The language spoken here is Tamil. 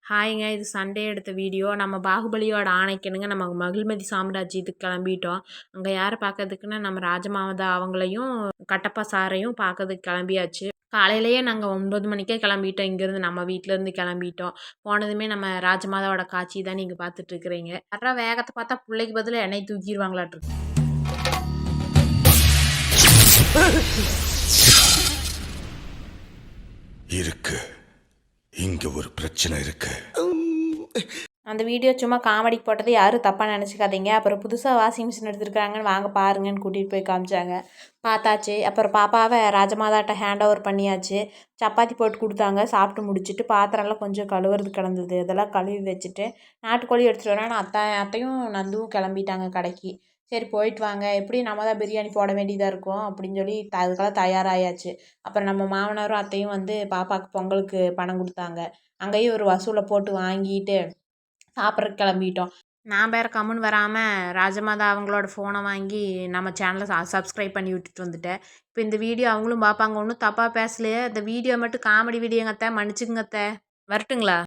ஹாய்ங்க. இது சண்டே எடுத்த வீடியோ. நம்ம பாகுபலியோட ஆணைக்கணுங்க நம்ம மகிழ்மதி சாம்ராஜ்யத்துக்கு கிளம்பிட்டோம். அங்கே யாரை பார்க்கறதுக்குன்னா நம்ம ராஜமாதா அவங்களையும் கட்டப்பா சாரையும் பார்க்கறதுக்கு கிளம்பியாச்சு. காலையிலேயே நாங்கள் 9 மணிக்கே கிளம்பிட்டோம். இங்கேருந்து நம்ம வீட்டிலேருந்து கிளம்பிட்டோம். போனதுமே நம்ம ராஜமாதாவோட காட்சி தான் நீங்கள் பார்த்துட்ருக்குறீங்க. வர்ற வேகத்தை பார்த்தா பிள்ளைக்கு பதிலாக என்னை தூக்கிடுவாங்களாட்ருக்கு. இருக்கு, இங்க ஒரு பிரச்சனை இருக்கு. அந்த வீடியோ சும்மா காமெடிக்கு போட்டது, யாரும் தப்பாக நினச்சிக்காதீங்க. அப்புறம் புதுசாக வாஷிங் மிஷின் எடுத்துருக்காங்கன்னு வாங்க பாருங்கன்னு கூட்டிகிட்டு போய் காமிச்சாங்க. பார்த்தாச்சு. அப்புறம் பாப்பாவை ராஜமாதாட்ட ஹேண்ட் ஓவர் பண்ணியாச்சு. சப்பாத்தி போட்டு கொடுத்தாங்க. சாப்பிட்டு முடிச்சுட்டு பாத்திரம்லாம் கொஞ்சம் கழுவுறது கிடந்தது, அதெல்லாம் கழுவி வச்சுட்டு நாட்டுக்கோழி எடுத்துகிட்டு வரேன். அத்தையும் நந்துவும் கிளம்பிட்டாங்க கடைக்கு. சரி போயிட்டு வாங்க, எப்படி நம்ம தான் பிரியாணி போட வேண்டியதாக இருக்கும் அப்படின்னு சொல்லி அதுக்கெல்லாம் தயாராகியாச்சு. அப்புறம் நம்ம மாமனாரும் அத்தையும் வந்து பாப்பாவுக்கு பொங்கலுக்கு பணம் கொடுத்தாங்க. அங்கேயும் ஒரு வசூலை போட்டு வாங்கிட்டு சாப்பிட்றதுக்கு கிளம்பிட்டோம். நான் வேறு கம்முன்னு வராமல் ராஜமாதா அவங்களோட ஃபோனை வாங்கி நம்ம சேனலை சப்ஸ்கிரைப் பண்ணி விட்டுட்டு வந்துட்டேன். இப்போ இந்த வீடியோ அவங்களும் பார்ப்பாங்க. ஒன்றும் தப்பாக பேசலையே, இந்த வீடியோ மட்டும் காமெடி வீடியோங்க அத்தை, மன்னிச்சுக்குங்க அத்தை. வரட்டுங்களா?